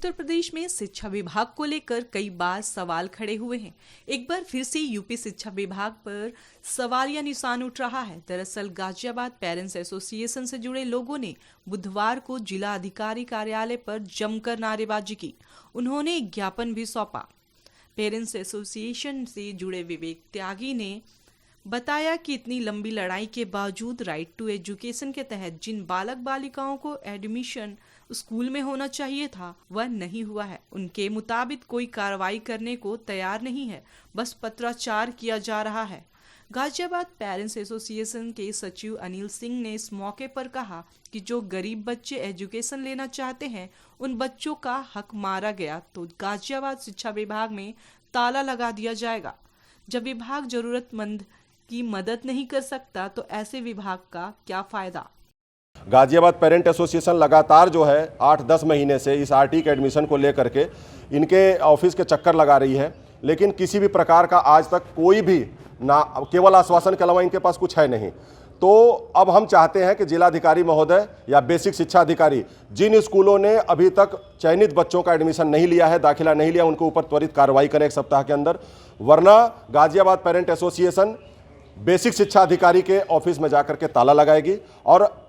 उत्तर प्रदेश में शिक्षा विभाग को लेकर कई बार सवाल खड़े हुए हैं। एक बार फिर से यूपी शिक्षा विभाग पर सवालिया निशान उठ रहा है। दरअसल गाजियाबाद पेरेंट्स एसोसिएशन से जुड़े लोगों ने बुधवार को जिला अधिकारी कार्यालय पर जमकर नारेबाजी की। उन्होंने एक ज्ञापन भी सौंपा। पेरेंट्स एसोसिएशन से जुड़े विवेक त्यागी ने बताया कि इतनी लंबी लड़ाई के बावजूद राइट टू एजुकेशन के तहत जिन बालक बालिकाओं को एडमिशन स्कूल में होना चाहिए था वह नहीं हुआ है। उनके मुताबिक कोई कार्रवाई करने को तैयार नहीं है, बस पत्राचार किया जा रहा है। गाजियाबाद पेरेंट्स एसोसिएशन के सचिव अनिल सिंह ने इस मौके पर कहा कि जो गरीब बच्चे एजुकेशन लेना चाहते हैं उन बच्चों का हक मारा गया तो गाजियाबाद शिक्षा विभाग में ताला लगा दिया जाएगा। जब विभाग जरूरतमंद की मदद नहीं कर सकता तो ऐसे विभाग का क्या फायदा। गाजियाबाद पेरेंट एसोसिएशन लगातार जो है 8-10 महीने से इस आरटी के एडमिशन को लेकर के इनके ऑफिस के चक्कर लगा रही है, लेकिन किसी भी प्रकार का आज तक कोई भी ना, केवल आश्वासन के अलावा इनके पास कुछ है नहीं। तो अब हम चाहते हैं कि जिलाधिकारी महोदय या बेसिक शिक्षा अधिकारी जिन स्कूलों ने अभी तक चयनित बच्चों का एडमिशन नहीं लिया है, दाखिला नहीं लिया, उनके ऊपर त्वरित कार्रवाई करें 1 सप्ताह के अंदर, वरना गाजियाबाद पेरेंट एसोसिएशन बेसिक शिक्षा अधिकारी के ऑफिस में जाकर के ताला लगाएगी और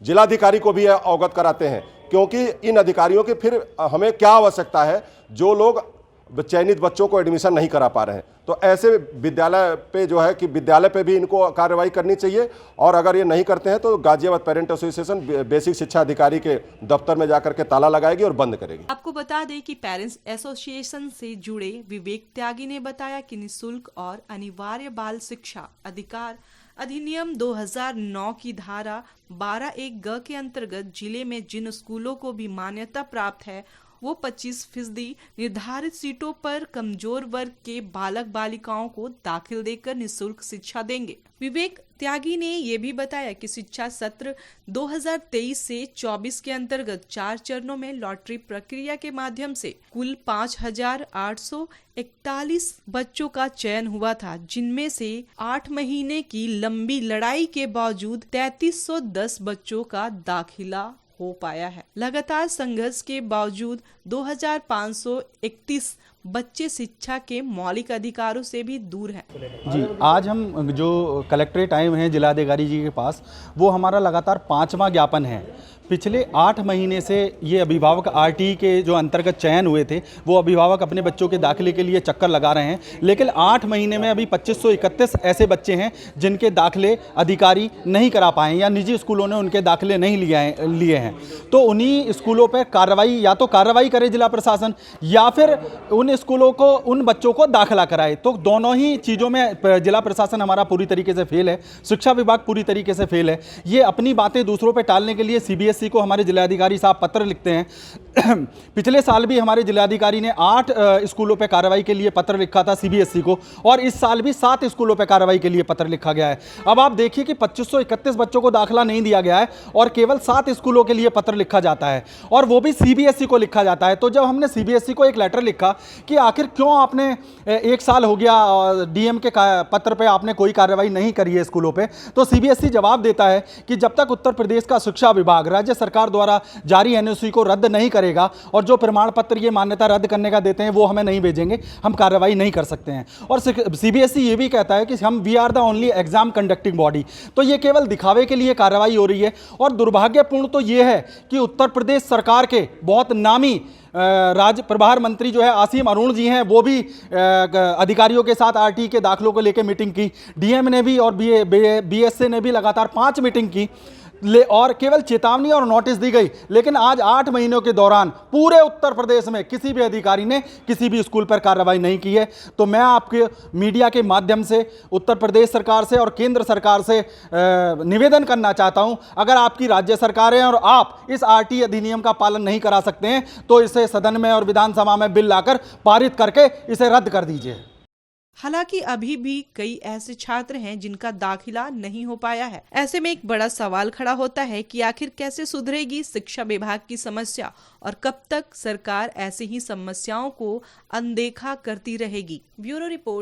जिलाधिकारी को भी अवगत कराते हैं, क्योंकि इन अधिकारियों की फिर हमें क्या आवश्यकता है जो लोग चयनित बच्चों को एडमिशन नहीं करा पा रहे हैं। तो ऐसे विद्यालय पे जो है कि विद्यालय पे भी इनको कार्रवाई करनी चाहिए, और अगर ये नहीं करते हैं तो गाजियाबाद पेरेंट एसोसिएशन बेसिक शिक्षा अधिकारी के दफ्तर में जाकर के ताला लगाएगी और बंद करेगी। आपको बता दें कि पेरेंट्स एसोसिएशन से जुड़े विवेक त्यागी ने बताया कि निःशुल्क और अनिवार्य बाल शिक्षा अधिकार अधिनियम 2009 की धारा 12(1) ग के अंतर्गत जिले में जिन स्कूलों को भी मान्यता प्राप्त है वो 25% निर्धारित सीटों पर कमजोर वर्ग के बालक बालिकाओं को दाखिल देकर निःशुल्क शिक्षा देंगे। विवेक त्यागी ने ये भी बताया कि शिक्षा सत्र 2023 से 24 के अंतर्गत 4 चरणों में लॉटरी प्रक्रिया के माध्यम से कुल 5,841 बच्चों का चयन हुआ था, जिनमें से 8 महीने की लंबी लड़ाई के बावजूद 3310 बच्चों का दाखिला हो पाया है। लगातार संघर्ष के बावजूद 2531 बच्चे शिक्षा के मौलिक अधिकारों से भी दूर हैं। जी, आज हम जो कलेक्ट्रेट आए हुए हैं जिलाधिकारी जी के पास, वो हमारा लगातार 5वां ज्ञापन है। पिछले 8 महीने से ये अभिभावक आरटी के जो अंतर्गत चयन हुए थे वो अभिभावक अपने बच्चों के दाखिले के लिए चक्कर लगा रहे हैं, लेकिन 8 महीने में अभी 2531 ऐसे बच्चे हैं जिनके दाखिले अधिकारी नहीं करा पाए या निजी स्कूलों ने उनके दाखिले नहीं लिए हैं। तो उन्हीं स्कूलों पर कार्रवाई, या तो कार्रवाई करे जिला प्रशासन या फिर उन स्कूलों को, उन बच्चों को दाखिला कराए। तो दोनों ही चीज़ों में जिला प्रशासन हमारा पूरी तरीके से फेल है, शिक्षा विभाग पूरी तरीके से फेल है। ये अपनी बातें दूसरों पर टालने के लिए सीबीएसई को हमारे जिलाधिकारी साहब पत्र लिखते हैं। पिछले साल भी हमारे जिलाधिकारी ने 8 स्कूलों पर कार्रवाई के लिए पत्र लिखा था सीबीएसई को, और इस साल भी 7 स्कूलों पर कार्रवाई के लिए पत्र लिखा गया है। अब आप देखिए कि 2531 बच्चों को दाखिला नहीं दिया गया है और केवल 7 स्कूलों के लिए पत्र लिखा जाता है, और वो भी सीबीएसई को लिखा जाता है। तो जब हमने सीबीएसई को एक लेटर लिखा कि आखिर क्यों आपने 1 साल हो गया डीएम के पत्र पे आपने कोई कार्रवाई नहीं करी है स्कूलों पे, तो सीबीएसई जवाब देता है कि जब तक उत्तर प्रदेश का शिक्षा विभाग राज्य सरकार द्वारा जारी एनओसी को रद्द नहीं करेगा और जो प्रमाण पत्र ये मान्यता रद्द करने का देते हैं वो हमें नहीं भेजेंगे, हम कार्रवाई नहीं कर सकते हैं। और सीबीएसई ये भी कहता है कि हम we are the only exam conducting body. तो ये केवल दिखावे के लिए कार्रवाई हो रही है। और दुर्भाग्यपूर्ण तो ये है कि उत्तर प्रदेश सरकार के बहुत नामी राज्य प्रभार मंत्री जो है आसिम अरुण जी हैं, वो भी अधिकारियों के साथ आरटी के दाखिलों को लेकर मीटिंग की। डीएम ने भी और बीएसए ने भी लगातार 5 मीटिंग की और केवल चेतावनी और नोटिस दी गई, लेकिन आज 8 महीनों के दौरान पूरे उत्तर प्रदेश में किसी भी अधिकारी ने किसी भी स्कूल पर कार्रवाई नहीं की है। तो मैं आपके मीडिया के माध्यम से उत्तर प्रदेश सरकार से और केंद्र सरकार से निवेदन करना चाहता हूं, अगर आपकी राज्य सरकार है और आप इस आरटी अधिनियम का पालन नहीं करा सकते हैं तो इसे सदन में और विधानसभा में बिल लाकर पारित करके इसे रद्द कर दीजिए। हालांकि अभी भी कई ऐसे छात्र हैं जिनका दाखिला नहीं हो पाया है। ऐसे में एक बड़ा सवाल खड़ा होता है कि आखिर कैसे सुधरेगी शिक्षा विभाग की समस्या और कब तक सरकार ऐसी ही समस्याओं को अनदेखा करती रहेगी। Bureau report,